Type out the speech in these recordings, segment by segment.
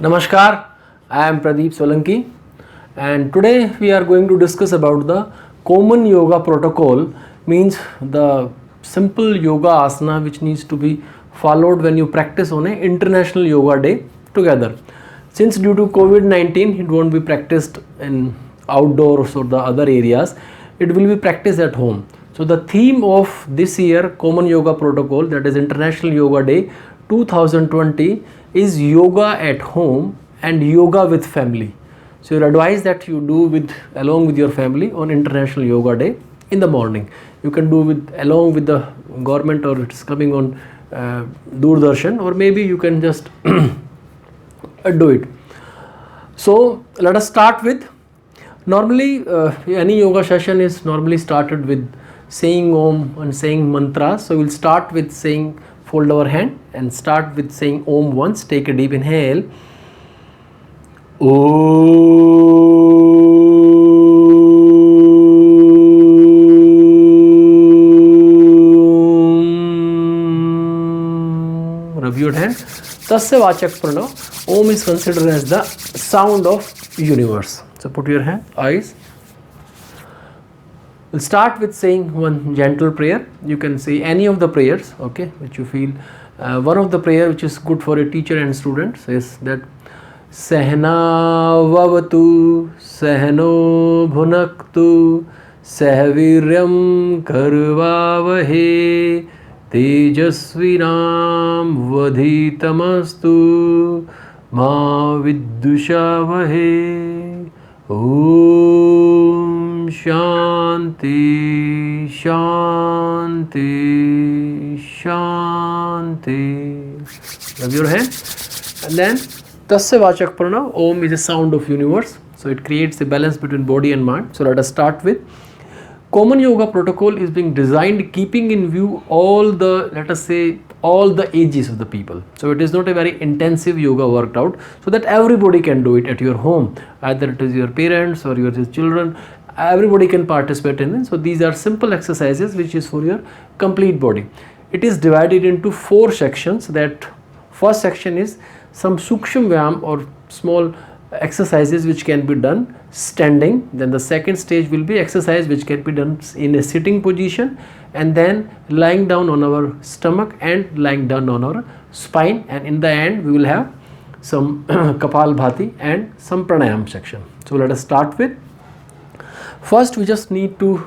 Namaskar, I am Pradeep Solanki and today we are going to discuss about the common yoga protocol, means the simple yoga asana which needs to be followed when you practice on a international yoga day together. Since due to COVID-19 it won't be practiced in outdoors or the other areas, it will be practiced at home. So the theme of this year common yoga protocol, that is International Yoga Day 2020, is yoga at home and yoga with family. So your advice that you do with along with your family on International Yoga Day in the morning. You can do with along with the government, or it's coming on Doordarshan, or maybe you can just do it. So let us start with, normally any yoga session is normally started with saying Om and saying mantras. So we'll start with saying, fold our hand and start with saying Om once. Take a deep inhale. Om. Rub your hand. Tasya Vachak Pranav. Om is considered as the sound of universe. So put your hand, eyes. We'll start with saying one gentle prayer. You can say any of the prayers, okay, which you feel. One of the prayer which is good for a teacher and student says that Sehna Vavatu Sehno Bhunaktu Sehviryam Karvavahe Tejasvinam Vadhitamastu Ma Viddushavavahe. Om Shanti Shanti Shanti. Rub your hand and then Tasya Vachak Pranav. Om is a sound of universe, so it creates a balance between body and mind. So let us start with common yoga protocol is being designed keeping in view all the, let us say, all the ages of the people. So it is not a very intensive yoga worked out, so that everybody can do it at your home, either it is your parents or your children, everybody can participate in it. So these are simple exercises which is for your complete body. It is divided into 4 sections. That first section is some Suksham Vyam or small exercises which can be done standing. Then the second stage will be exercise which can be done in a sitting position, and then lying down on our stomach and lying down on our spine, and in the end we will have some Kapalbhati and some pranayam section. So let us start with, first we just need to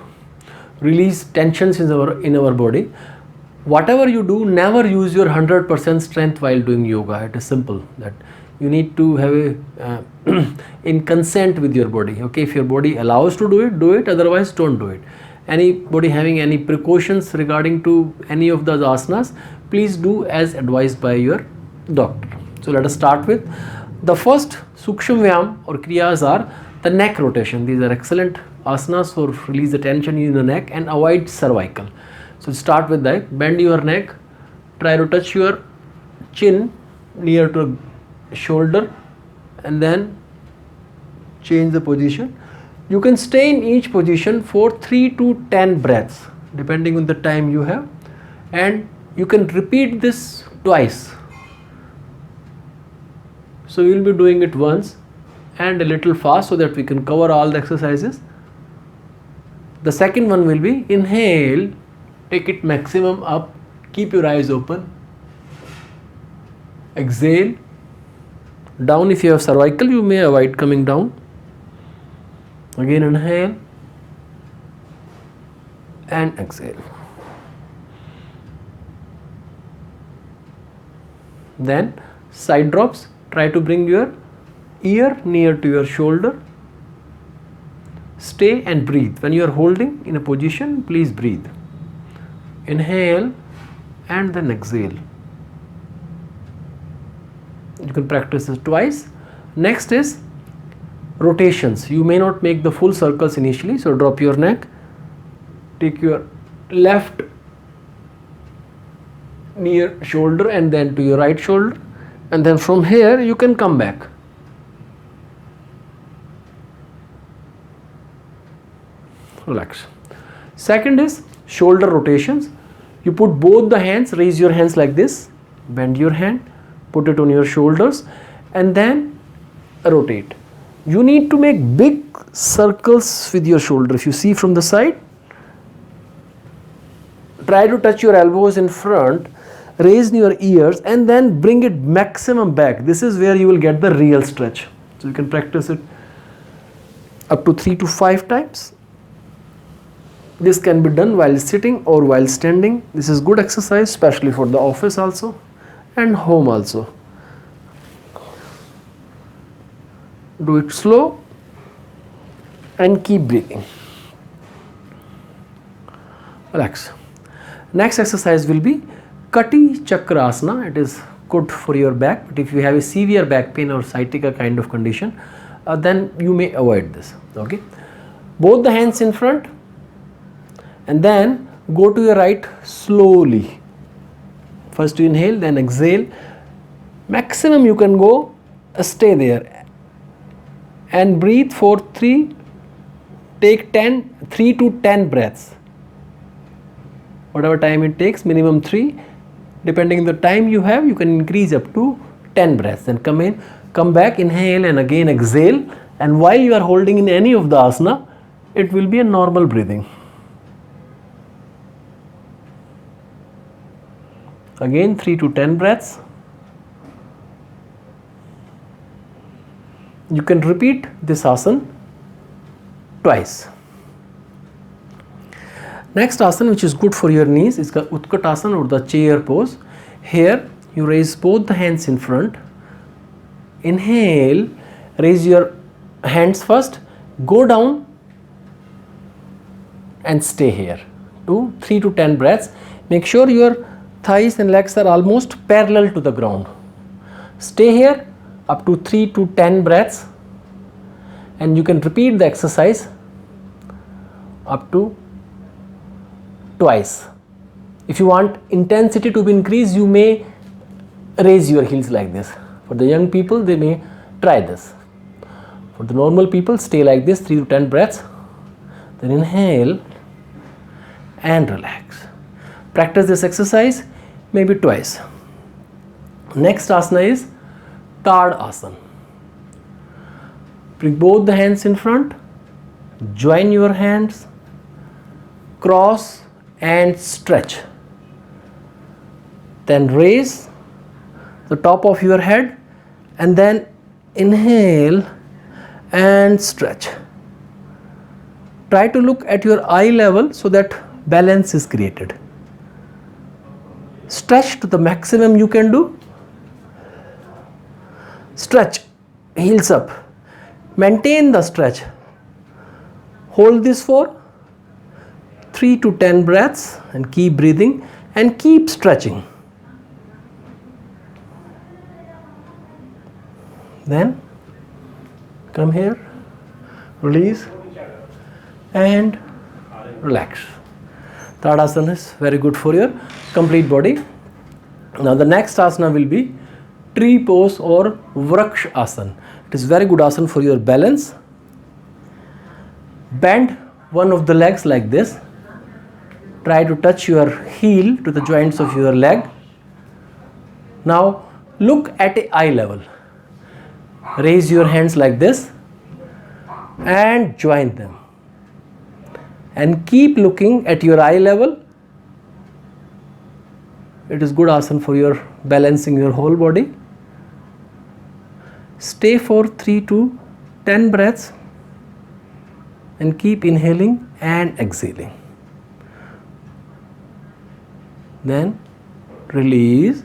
release tensions in our body. Whatever you do, never use your 100% strength while doing yoga. It is simple that you need to have a in consent with your body. Okay, if your body allows to do it, otherwise don't do it. Anybody having any precautions regarding to any of the asanas, please do as advised by your doctor. So let us start with the first Suksham Vyam or Kriyas are the neck rotation. These are excellent asanas for release the tension in the neck and avoid cervical. So start with that. Bend your neck, try to touch your chin near to shoulder, and then change the position. You can stay in each position for 3 to 10 breaths depending on the time you have, and you can repeat this twice. So we will be doing it once and a little fast so that we can cover all the exercises. The second one will be inhale, take it maximum up, keep your eyes open. Exhale down. If you have cervical, you may avoid coming down. Again inhale and exhale. Then side drops. Try to bring your ear near to your shoulder. Stay and breathe. When you are holding in a position, please breathe. Inhale and then exhale. You can practice this twice. Next is rotations. You may not make the full circles initially, so drop your neck, take your left near shoulder and then to your right shoulder, and then from here you can come back. Relax. Second is shoulder rotations. You put both the hands, raise your hands like this, bend your hand, put it on your shoulders, and then rotate. You need to make big circles with your shoulder. If you see from the side, try to touch your elbows in front, raise your ears, and then bring it maximum back. This is where you will get the real stretch. So you can practice it up to 3 to 5 times. This can be done while sitting or while standing. This is good exercise, especially for the office also and home also. Do it slow and keep breathing. Relax. Next exercise will be Kati Chakrasana. It is good for your back, but if you have a severe back pain or sciatica kind of condition, then you may avoid this. Okay, both the hands in front, and then go to your right slowly. First you inhale, then exhale. Maximum you can go, stay there and breathe for 3 to 10 breaths. Whatever time it takes, minimum 3. Depending on the time you have, you can increase up to 10 breaths. Then come in, come back, inhale and again exhale. And while you are holding in any of the asana, it will be a normal breathing. Again 3 to 10 breaths. You can repeat this asana twice. Next asana, which is good for your knees, is the Utkatasana or the chair pose. Here you raise both the hands in front. Inhale, raise your hands first, go down and stay here. 3 to 10 breaths. Make sure your thighs and legs are almost parallel to the ground. Stay here up to 3 to 10 breaths, and you can repeat the exercise up to twice. If you want intensity to be increased, you may raise your heels like this. For the young people, they may try this. For the normal people, stay like this, 3 to 10 breaths. Then inhale and relax. Practice this exercise maybe twice. Next asana is Tadasana. Bring both the hands in front, join your hands, cross and stretch. Then raise the top of your head and then inhale and stretch. Try to look at your eye level so that balance is created. Stretch to the maximum you can do. Stretch, heels up. Maintain the stretch. Hold this for 3 to 10 breaths and keep breathing and keep stretching. Then come here, release and relax. Tadasana is very good for your complete body. Now the next asana will be tree pose or Vraksha asana. It is very good asana for your balance. Bend one of the legs like this. Try to touch your heel to the joints of your leg. Now look at a eye level. Raise your hands like this and join them. And keep looking at your eye level. It is good asana for your balancing your whole body. Stay for 3 to 10 breaths and keep inhaling and exhaling. Then release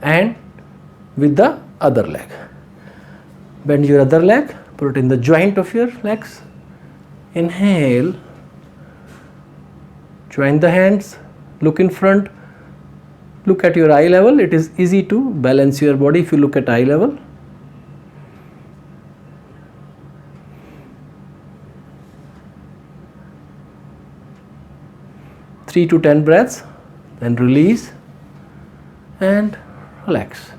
and with the other leg. Bend your other leg, put it in the joint of your legs. Inhale, join the hands, look in front, look at your eye level. It is easy to balance your body if you look at eye level. Three to 10 breaths, then release and relax.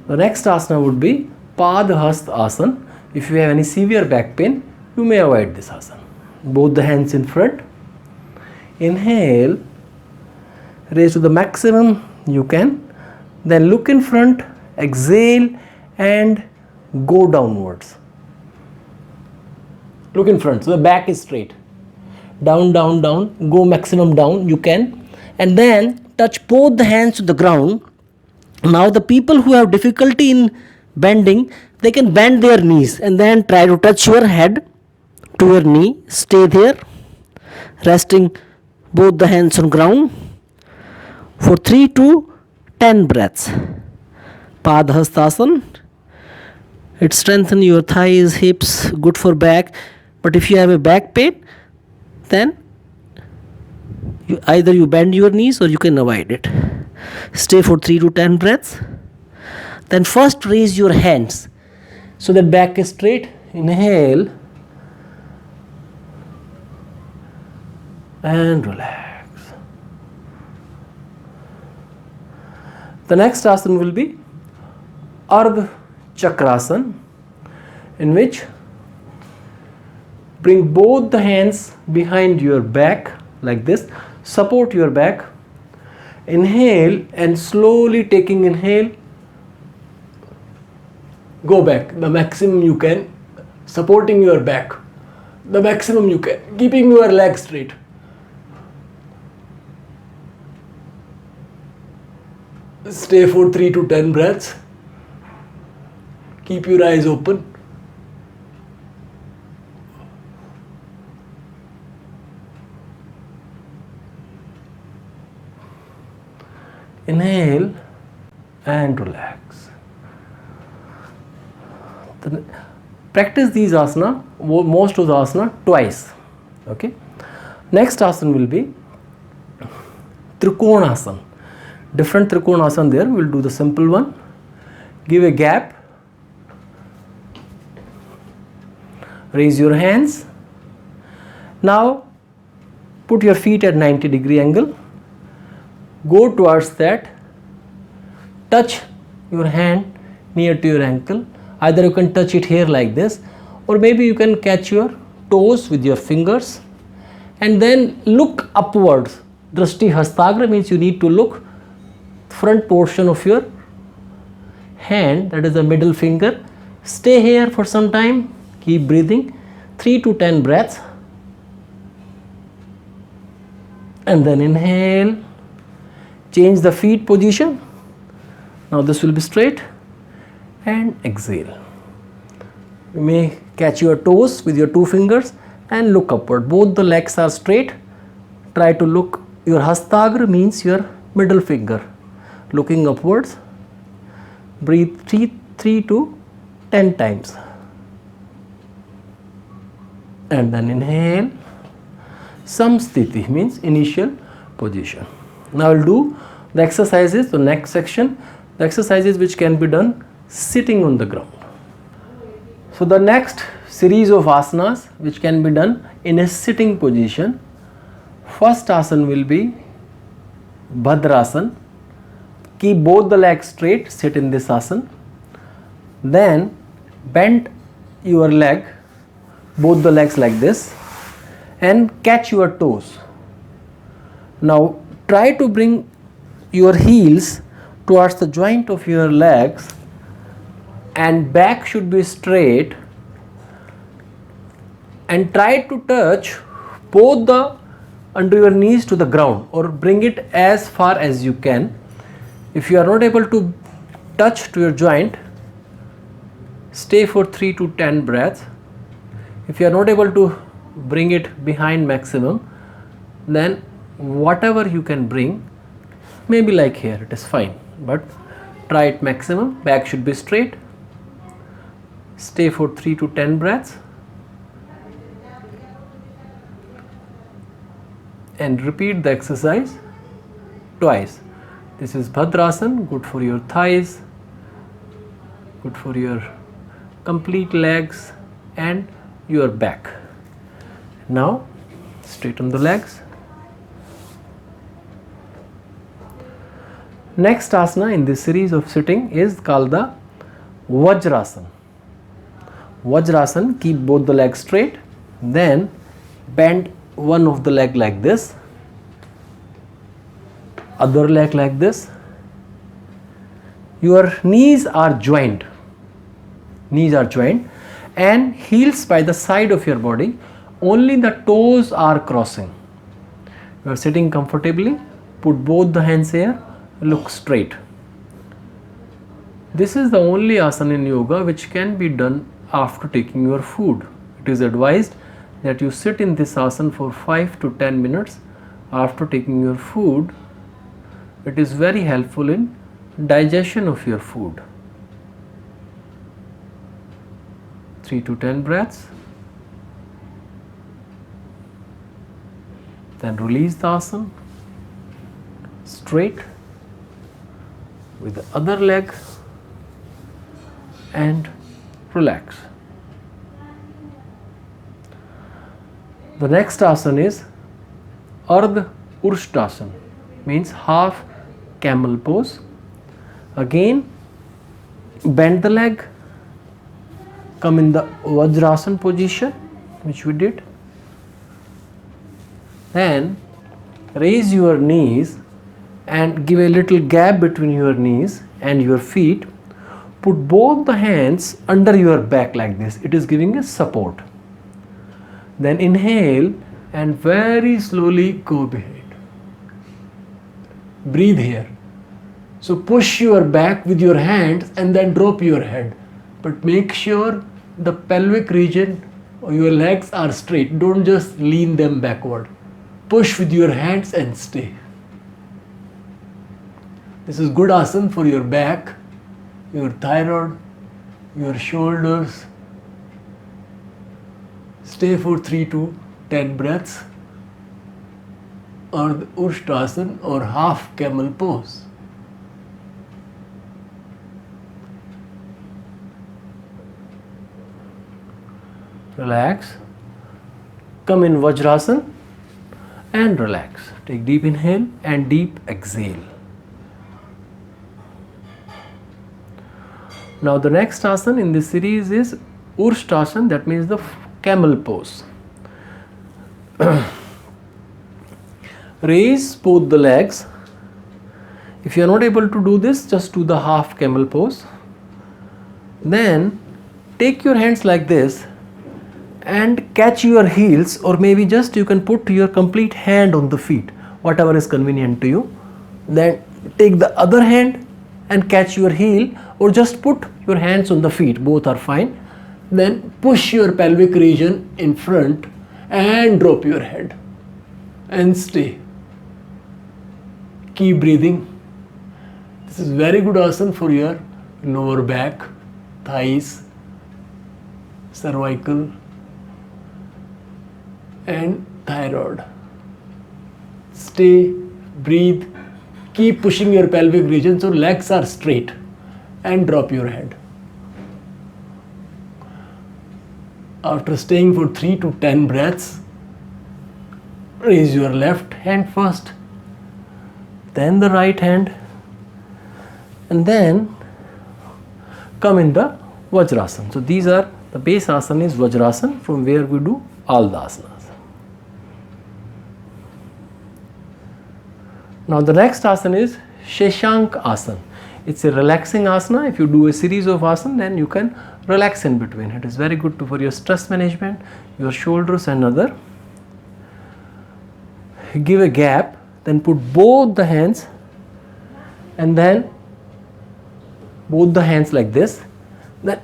The next asana would be Padhasta asana. If you have any severe back pain, you may avoid this asana. Both the hands in front. Inhale, raise to the maximum you can. Then look in front exhale and go downwards. Look in front, so the back is straight. Down, down, down, go maximum down, you can. And then touch both the hands to the ground. Now the people who have difficulty in bending, they can bend their knees and then try to touch your head to your knee. Stay there, resting both the hands on ground for 3 to 10 breaths. Padhastasana. It strengthens your thighs, hips, good for back. But if you have a back pain, then either you bend your knees or you can avoid it. Stay for 3 to 10 breaths. Then first raise your hands so that back is straight. Inhale and relax. The next asana will be Ardha Chakrasana, in which bring both the hands behind your back like this, support your back, inhale and slowly taking inhale, go back the maximum you can, supporting your back the maximum you can, keeping your legs straight. Stay for 3 to 10 breaths. Keep your eyes open. Inhale and relax. Practice these asana, most of the asana, twice. Okay. Next asana will be Trikonasana. Different Trikonasana there. We'll do the simple one. Give a gap. Raise your hands. Now put your feet at 90-degree angle. Go towards that. Touch your hand near to your ankle. Either you can touch it here like this, or maybe you can catch your toes with your fingers and then look upwards. Drashti Hastagra means you need to look front portion of your hand, that is the middle finger. Stay here for some time. Keep breathing. 3 to 10 breaths. And then inhale. Change the feet position. Now this will be straight. And exhale. You may catch your toes with your 2 fingers and look upward. Both the legs are straight. Try to look. Your Hastagra means your middle finger. Looking upwards. Breathe 3 to 10 times. And then inhale. Samsthiti means initial position. Now I will do the exercises, the next section, the exercises which can be done sitting on the ground. So the next series of asanas which can be done in a sitting position. First asana will be Bhadrasana. Keep both the legs straight, sit in this asana. Then bend your leg, both the legs like this, and catch your toes. Now try to bring your heels towards the joint of your legs and back should be straight, and try to touch both the under your knees to the ground or bring it as far as you can. If you are not able to touch to your joint, stay for 3 to 10 breaths. If you are not able to bring it behind maximum, then whatever you can bring, maybe like here, it is fine, but try it maximum. Back should be straight. Stay for 3 to 10 breaths and repeat the exercise twice. This is Bhadrasana, good for your thighs, good for your complete legs and your back. Now straighten the legs. Next asana in this series of sitting is called the Vajrasana. Vajrasana, keep both the legs straight, then bend one of the leg like this, other leg like this, your knees are joined, and heels by the side of your body, only the toes are crossing. You are sitting comfortably, put both the hands here, look straight. This is the only asana in yoga which can be done after taking your food. It is advised that you sit in this asana for 5 to 10 minutes after taking your food. It is very helpful in digestion of your food. 3 to 10 breaths. Then release the asana. Straight with the other leg and relax. The next asana is Ardha Urshtasana, means half camel pose. Again, bend the leg, come in the Vajrasana position, which we did. Then raise your knees and give a little gap between your knees and your feet. Put both the hands under your back like this. It is giving a support. Then inhale and very slowly go behind. Breathe here. So push your back with your hands and then drop your head. But make sure the pelvic region or your legs are straight. Don't just lean them backward. Push with your hands and stay. This is good asana for your back, your thyroid, your shoulders. Stay for 3 to 10 breaths, or the Urshtasana or half camel pose. Relax. Come in Vajrasana and relax. Take deep inhale and deep exhale. Now the next asana in this series is Urshtasana, that means the camel pose. Raise both the legs. If you are not able to do this, just do the half camel pose. Then take your hands like this and catch your heels, or maybe just you can put your complete hand on the feet, whatever is convenient to you. Then take the other hand and catch your heel, or just put your hands on the feet, both are fine. Then push your pelvic region in front and drop your head and stay. Keep breathing. This is very good asana for your lower back, thighs, cervical and thyroid. Stay, breathe, keep pushing your pelvic region so legs are straight and drop your head. After staying for 3 to 10 breaths, raise your left hand first, then the right hand, and then come in the Vajrasana. So these are the base asana is Vajrasana, from where we do all the asanas. Now the next asana is Sheshank asana. It's a relaxing asana. If you do a series of asana, then you can relax in between. It is very good for your stress management, your shoulders and other. Give a gap, then put both the hands, and then both the hands like this. Then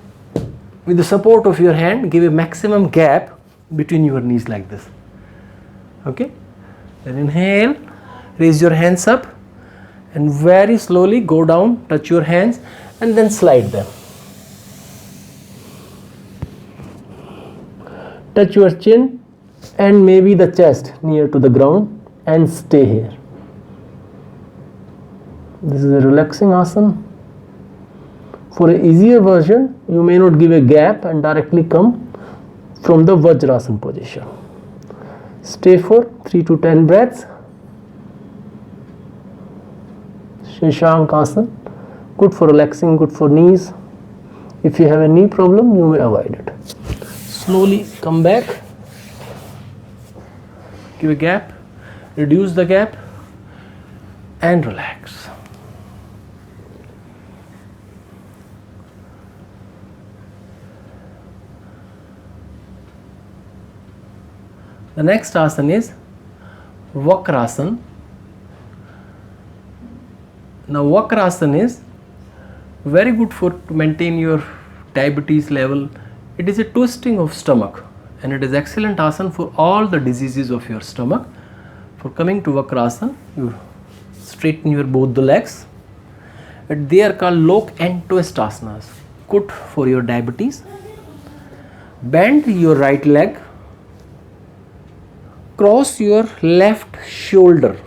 with the support of your hand, give a maximum gap between your knees like this. Okay? Then inhale, raise your hands up and very slowly go down, touch your hands and then slide them. Touch your chin and maybe the chest near to the ground and stay here. This is a relaxing asana. For an easier version, you may not give a gap and directly come from the Vajrasana position. Stay for 3 to 10 breaths. Sheshank asana, good for relaxing, good for knees. If you have a knee problem, you may avoid it. Slowly come back, give a gap, reduce the gap and relax. The next asana is Vakrasana. Now Vakrasana is very good for to maintain your diabetes level. It is a twisting of stomach and it is excellent asana for all the diseases of your stomach. For coming to Vakrasana, you straighten your both the legs. And they are called lock and twist asanas. Good for your diabetes. Bend your right leg. Cross your left shoulder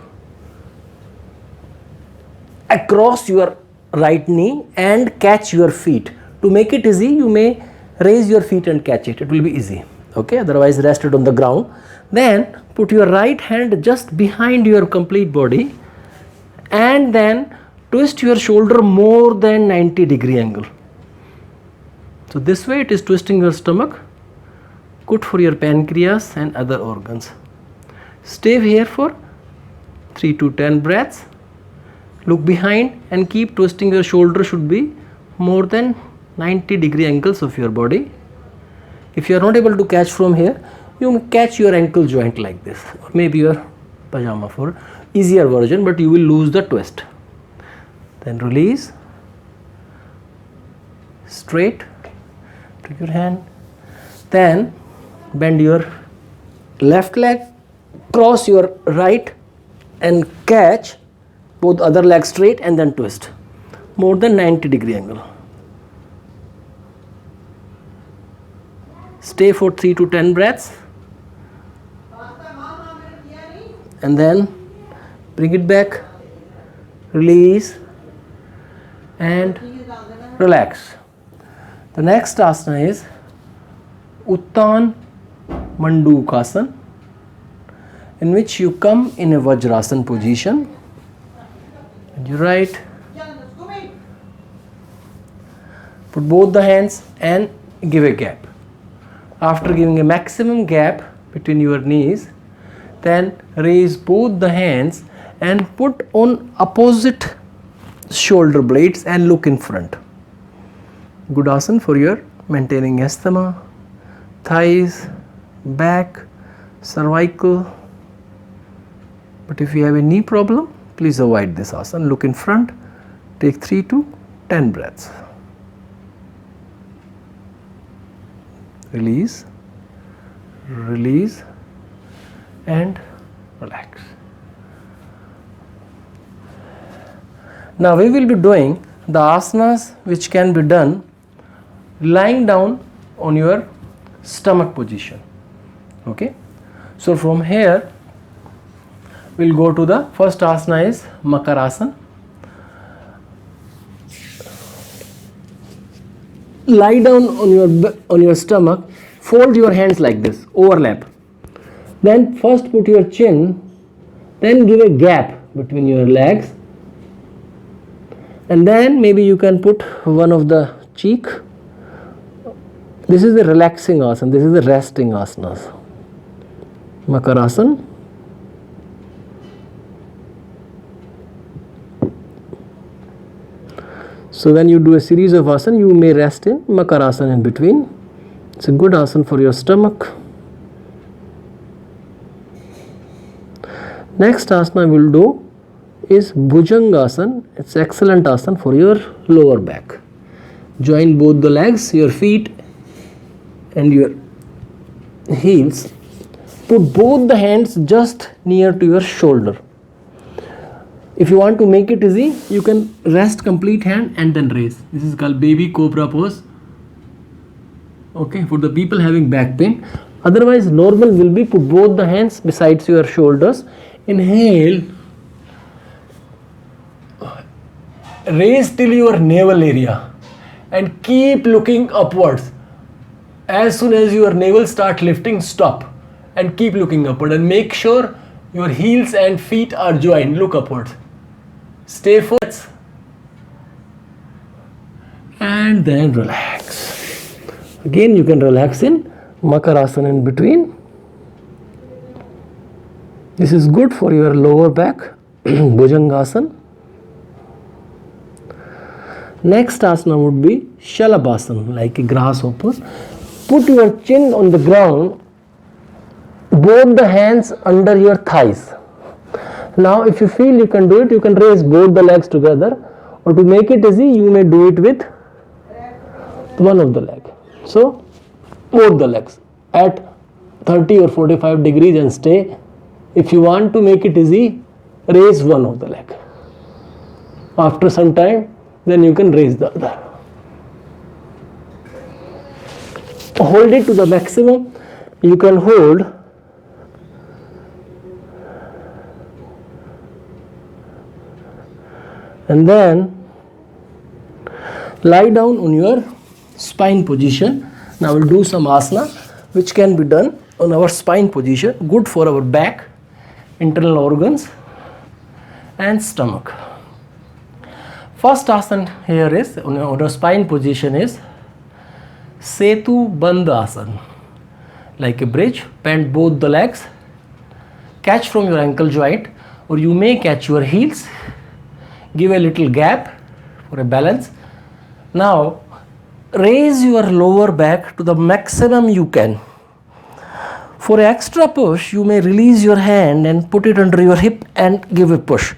across your right knee and catch your feet. To make it easy, you may raise your feet and catch it. It will be easy. Okay, otherwise rest it on the ground. Then put your right hand just behind your complete body and then twist your shoulder more than 90-degree angle. So this way it is twisting your stomach, good for your pancreas and other organs. Stay here for 3 to 10 breaths. Look behind and keep twisting. Your shoulder should be more than 90-degree angles of your body. If you are not able to catch from here, you may catch your ankle joint like this, or maybe your pajama for easier version, but you will lose the twist. Then release, straight, take your hand, then bend your left leg, cross your right and catch both other legs straight and then twist more than 90-degree angle. Stay for 3 to 10 breaths and then bring it back, release and relax. The next asana is Uttan Mandukasana, in which you come in a Vajrasana position. And you right, put both the hands and give a gap. After giving a maximum gap between your knees, then raise both the hands and put on opposite shoulder blades and look in front. Good asana for your maintaining asthma, thighs, back, cervical. But if you have a knee problem, please avoid this asana. Look in front, take 3 to 10 breaths. Release, release and relax. Now we will be doing the asanas which can be done lying down on your stomach position. Okay, so from here we'll go to the first asana is Makarasana. Lie down on your stomach, fold your hands like this, overlap. Then first put your chin, then give a gap between your legs, and then maybe you can put one of the cheek. This is the relaxing asana, this is the resting asanas. Makarasana. So when you do a series of asana, you may rest in Makarasana in between. It's a good asana for your stomach. Next asana we'll do is Bhujangasana. It's excellent asana for your lower back. Join both the legs, your feet and your heels. Put both the hands just near to your shoulder. If you want to make it easy, you can rest complete hand and then raise. This is called baby cobra pose. Okay, for the people having back pain. Otherwise, normal will be put both the hands besides your shoulders. Inhale. Raise till your navel area and keep looking upwards. As soon as your navel start lifting, stop and keep looking upward and make sure your heels and feet are joined. Look upwards. Stay forward and then relax. Again you can relax in Makarasana in between. This is good for your lower back, Bhujangasana. Next asana would be Shalabhasana, like a grasshopper. Put your chin on the ground both the hands under your thighs. Now if you feel you can do it, you can raise both the legs together, or to make it easy you may do it with one of the leg. So both the legs at 30 or 45 degrees and stay. If you want to make it easy, raise one of the leg. After some time, then you can raise the other. Hold it to the maximum. You can hold and then lie down on your spine position. Now we'll do some asana which can be done on our spine position, good for our back, internal organs and stomach. First asana here is on our spine position is Setu Bandha Asana. Like a bridge, bend both the legs, catch from your ankle joint, or you may catch your heels, give a little gap for a balance. Now raise your lower back to the maximum you can. For extra push, you may release your hand and put it under your hip and give a push.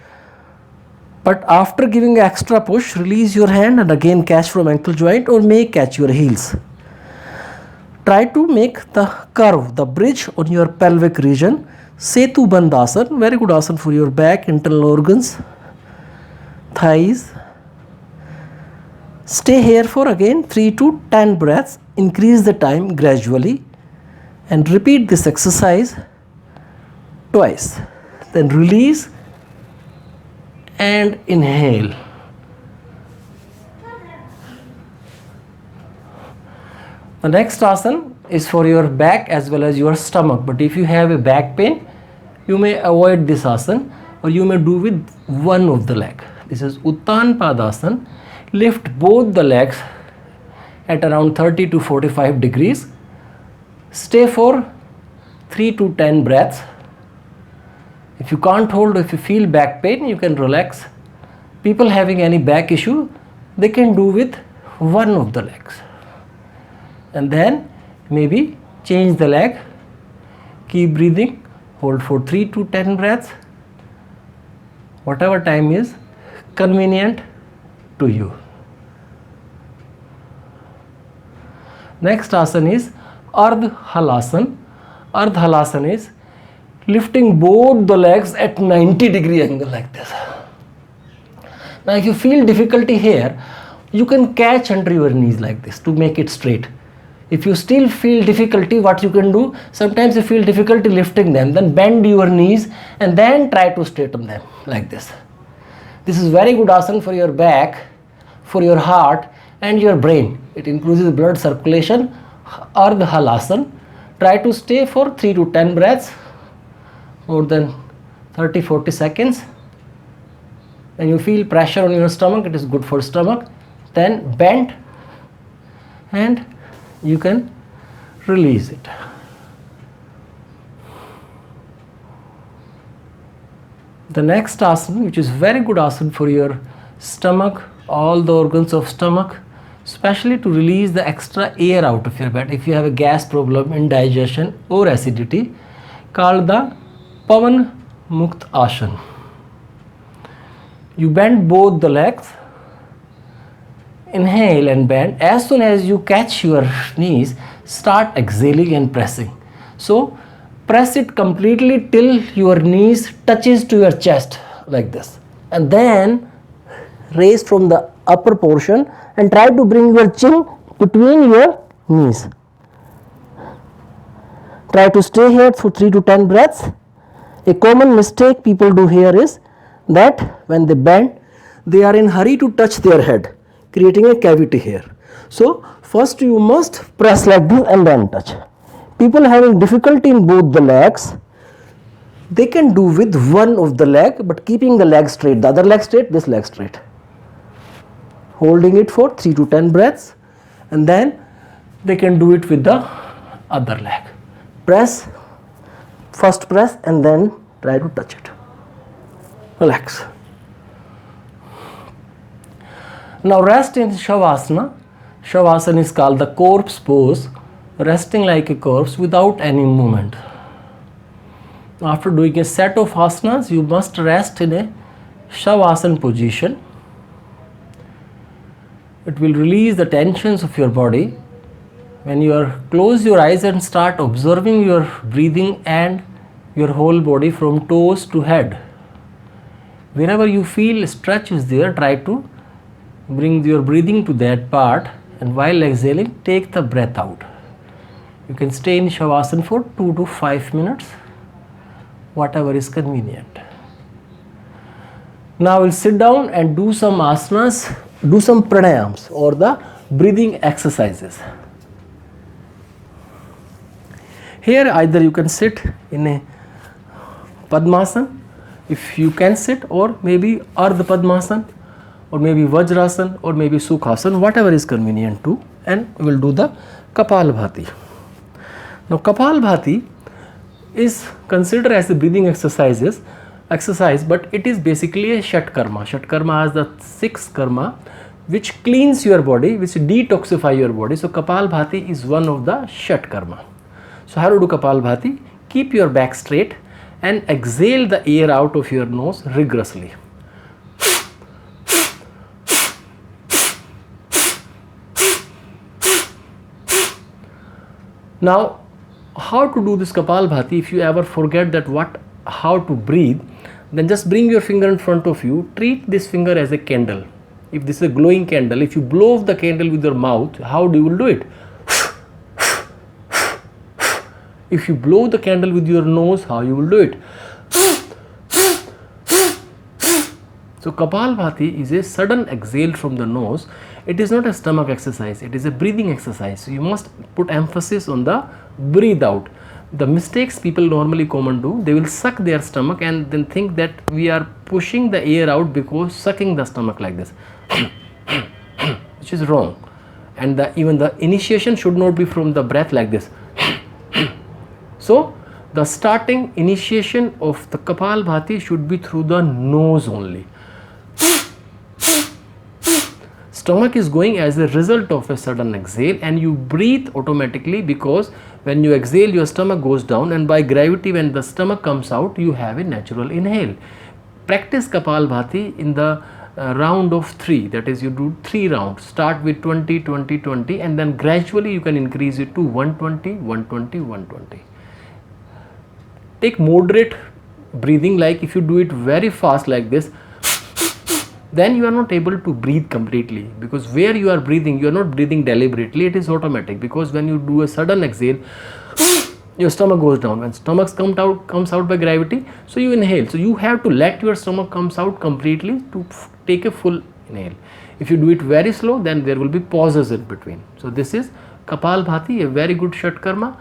But after giving extra push, release your hand and again catch from ankle joint or may catch your heels. Try to make the curve, the bridge on your pelvic region. Setu Bandha Asana, very good asana for your back, internal organs, thighs. Stay here for again 3 to 10 breaths. Increase the time gradually and repeat this exercise twice. Then release and inhale. The next asana is for your back as well as your stomach. But if you have a back pain, you may avoid this asana or you may do with one of the leg. This is Uttan Padasana. Lift both the legs at around 30 to 45 degrees. Stay for 3 to 10 breaths. If you can't hold, if you feel back pain, you can relax. People having any back issue, they can do with one of the legs. And then maybe change the leg, keep breathing, hold for 3 to 10 breaths, whatever time is convenient to you. Next asana is Ardha Halasana. Ardha Halasana is lifting both the legs at 90-degree angle like this. Now if you feel difficulty here, you can catch under your knees like this to make it straight. If you still feel difficulty, what you can do, sometimes you feel difficulty lifting them, then bend your knees and then try to straighten them like this. This is very good asana for your back, for your heart and your brain. It increases blood circulation. Ardha Halasana. Try to stay for 3 to 10 breaths, more than 30-40 seconds. When you feel pressure on your stomach, it is good for stomach. Then bend and you can release it. The next asana, which is very good asana for your stomach, all the organs of stomach, especially to release the extra air out of your body. If you have a gas problem, indigestion or acidity, called the Pavan Mukta Asana. You bend both the legs, inhale and bend. As soon as you catch your knees, start exhaling and pressing. So press it completely till your knees touches to your chest like this, and then raise from the upper portion and try to bring your chin between your knees. Try to stay here for 3 to 10 breaths. A common mistake people do here is that when they bend, they are in hurry to touch their head, creating a cavity here. So first you must press like this and then touch. People having difficulty in both the legs, they can do with one of the leg, but keeping the leg straight, the other leg straight, this leg straight. Holding it for 3 to 10 breaths, and then they can do it with the other leg. Press, first press and then try to touch it. Relax. Now rest in Shavasana. Shavasana is called the corpse pose, resting like a corpse without any movement. After doing a set of asanas, you must rest in a Shavasana position. It will release the tensions of your body. When you close your eyes and start observing your breathing and your whole body from toes to head. Wherever you feel stretch is there, try to bring your breathing to that part, and while exhaling, take the breath out. You can stay in Shavasana for 2 to 5 minutes, whatever is convenient. Now we'll sit down and do some asanas, do some pranayams or the breathing exercises. Here either you can sit in a Padmasana if you can sit, or maybe Ardha Padmasana, or maybe Vajrasana, or maybe Sukhasana, whatever is convenient to, and we will do the Kapalabhati. Now Kapalabhati is considered as a breathing exercise, but it is basically a Shat Karma. Shat Karma has the 6 karma which cleans your body, which detoxify your body. So Kapalabhati is one of the Shat Karma. So how to do Kapalabhati? Keep your back straight and exhale the air out of your nose rigorously. Now, how to do this Kapalabhati? If you ever forget that how to breathe, then just bring your finger in front of you. Treat this finger as a candle. If this is a glowing candle, if you blow off the candle with your mouth, how do you do it? If you blow the candle with your nose, how you will do it? So Kapalabhati is a sudden exhale from the nose. It is not a stomach exercise, it is a breathing exercise. So you must put emphasis on the breathe out. The mistakes people normally common do, they will suck their stomach and then think that we are pushing the air out because sucking the stomach like this, which is wrong. And even the initiation should not be from the breath like this. So the starting initiation of the Kapalabhati should be through the nose only. Stomach is going as a result of a sudden exhale, and you breathe automatically because when you exhale your stomach goes down, and by gravity when the stomach comes out you have a natural inhale. Practice Kapalabhati in the round of 3, that is you do 3 rounds. Start with 20, 20, 20 and then gradually you can increase it to 120, 120, 120. Take moderate breathing, like if you do it very fast like this, then you are not able to breathe completely, because where you are breathing, you are not breathing deliberately, it is automatic, because when you do a sudden exhale, your stomach goes down. When stomach comes out by gravity, so you inhale. So you have to let your stomach comes out completely to take a full inhale. If you do it very slow, then there will be pauses in between. So this is Kapalabhati, a very good Shat Karma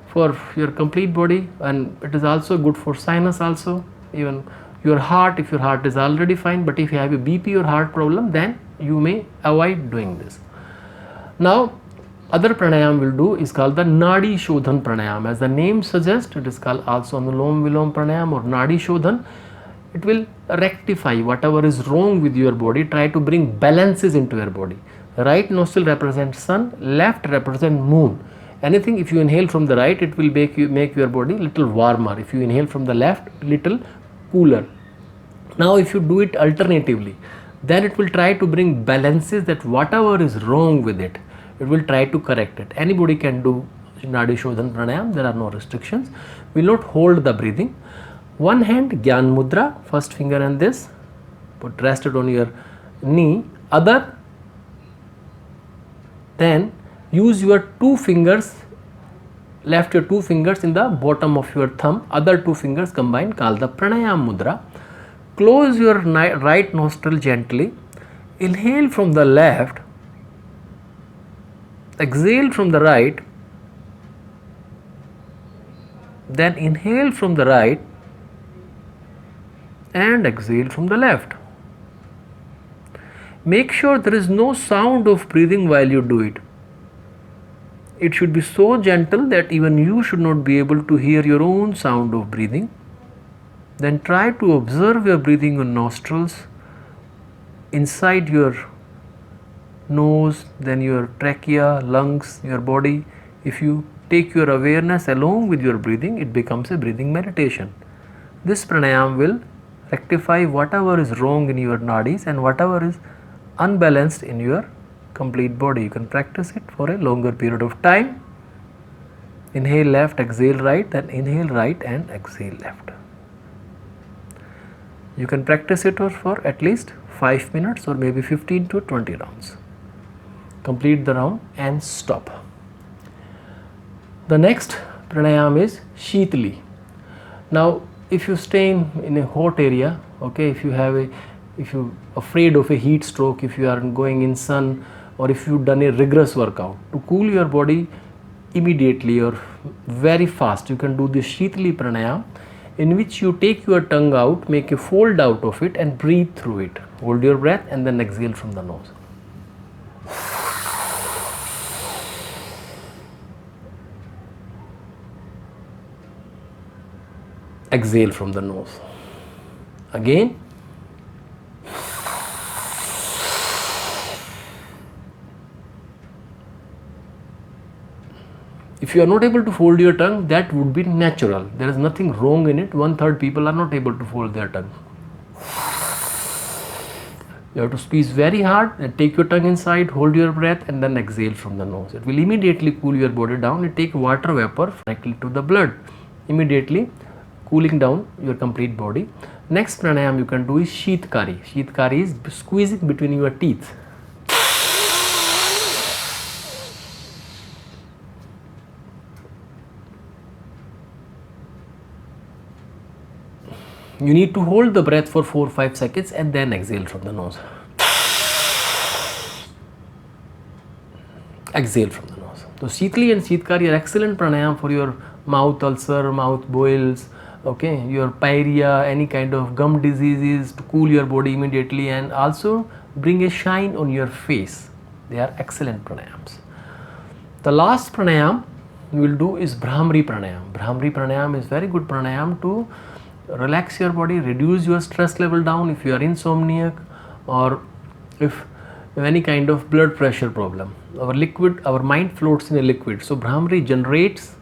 for your complete body, and it is also good for sinus also, even your heart, if your heart is already fine, but if you have a BP or heart problem, then you may avoid doing this. Now other pranayam we'll do is called the Nadi Shodhan pranayam. As the name suggests, it is called also Anulom Vilom pranayam or Nadi Shodhan. It will rectify whatever is wrong with your body, try to bring balances into your body. Right nostril represents sun, left represents moon. Anything, if you inhale from the right, it will make your body little warmer. If you inhale from the left, little cooler. Now if you do it alternatively, then it will try to bring balances, that whatever is wrong with it, it will try to correct it. Anybody can do Nadi Shodhan pranayam, there are no restrictions. We will not hold the breathing. One hand Gyan Mudra, first finger and this, rest it on your knee. Other, then use your 2 fingers, left your 2 fingers in the bottom of your thumb, other 2 fingers combined, called the Pranayam Mudra. Close your right nostril gently, inhale from the left, exhale from the right, then inhale from the right and exhale from the left. Make sure there is no sound of breathing while you do it. It should be so gentle that even you should not be able to hear your own sound of breathing. Then try to observe your breathing on nostrils, inside your nose, then your trachea, lungs, your body. If you take your awareness along with your breathing, it becomes a breathing meditation. This pranayam will rectify whatever is wrong in your nadis and whatever is unbalanced in your complete body. You can practice it for a longer period of time. Inhale left, exhale right, then inhale right and exhale left. You can practice it for at least 5 minutes or maybe 15 to 20 rounds. Complete the round and stop. The next pranayam is Sheetli. Now, if you stay in a hot area, okay, if you're afraid of a heat stroke, if you are going in sun, or if you've done a rigorous workout, to cool your body immediately or very fast, you can do this Sheetli pranayam, in which you take your tongue out, make a fold out of it and breathe through it. Hold your breath and then exhale from the nose. Exhale from the nose. Again. If you are not able to fold your tongue, that would be natural. There is nothing wrong in it. 1/3 people are not able to fold their tongue. You have to squeeze very hard and take your tongue inside, hold your breath and then exhale from the nose. It will immediately cool your body down and take water vapor directly to the blood, immediately cooling down your complete body. Next pranayam you can do is Sheetkari. Sheetkari is squeezing between your teeth. You need to hold the breath for 4-5 seconds and then exhale from the nose. Exhale from the nose. So Sheetli and Sheetkari are excellent pranayam for your mouth ulcer, mouth boils, okay, your pyorrhea, any kind of gum diseases, to cool your body immediately and also bring a shine on your face. They are excellent pranayams. The last pranayam we will do is Bhramari pranayam. Bhramari pranayam is very good pranayam to relax your body, reduce your stress level down if you are insomniac or if any kind of blood pressure problem. Our mind floats in a liquid. So Bhramari generates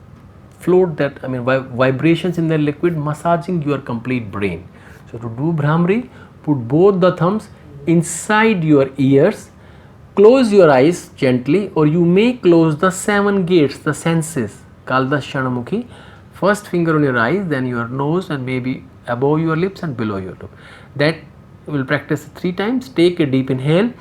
vibrations in the liquid, massaging your complete brain. So to do Bhramari, put both the thumbs inside your ears, close your eyes gently, or you may close the 7 gates, the senses, called the Shanamukhi. First finger on your eyes, then your nose and maybe above your lips and below your lip. That we will practice 3 times. Take a deep inhale.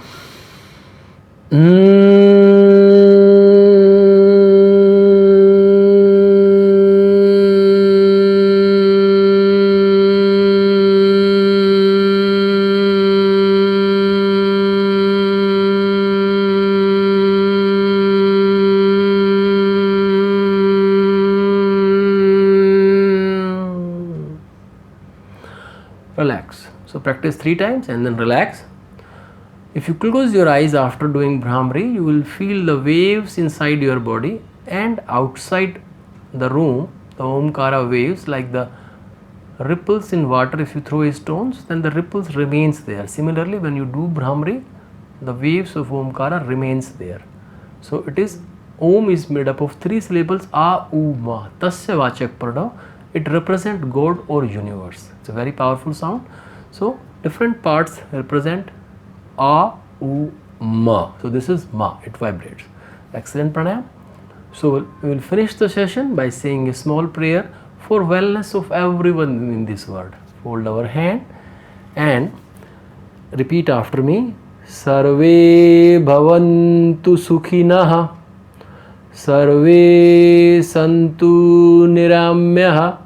Relax. So practice 3 times and then relax. If you close your eyes after doing Bhramari, you will feel the waves inside your body and outside the room, the Omkara waves, like the ripples in water. If you throw stones, then the ripples remains there. Similarly, when you do Bhramari, the waves of Omkara remains there. So it is, Om is made up of 3 syllables, A, U, Ma, Tasya Vachak Pranav. It represents God or universe. It's a very powerful sound. So different parts represent A, U, Ma. So this is Ma, it vibrates. Excellent pranayam. So we will finish the session by saying a small prayer for wellness of everyone in this world. Fold our hand and repeat after me. Sarve bhavantu sukhinah, sarve santu niramyah,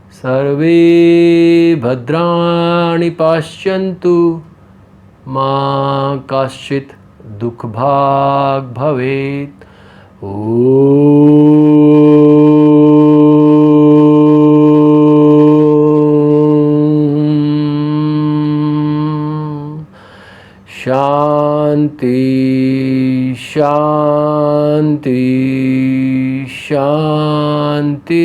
sarve bhadrani paschyantu, ma kaschit dukh bhag bhavet. Om Shanti Shanti Shanti.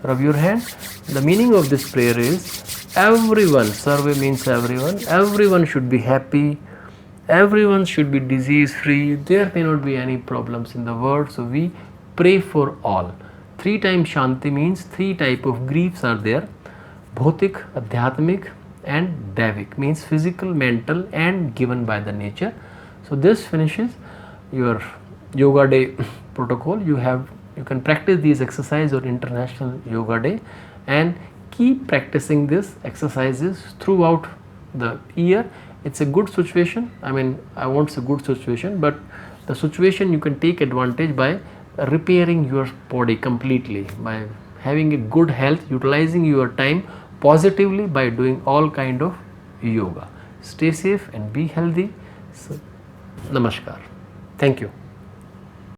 Rub your hand. The meaning of this prayer is everyone, Sarve means everyone should be happy, everyone should be disease free, there may not be any problems in the world, so we pray for all. 3 times Shanti means 3 type of griefs are there. Bhautik, Adhyatmik and Daivik means physical, mental and given by the nature. So this finishes your yoga day protocol. You can practice these exercises on International Yoga Day and keep practicing these exercises throughout the year. It's a good situation. I mean, I won't say good situation, but the situation you can take advantage by repairing your body completely, by having a good health, utilizing your time positively by doing all kind of yoga. Stay safe and be healthy. So, namaskar. Thank you.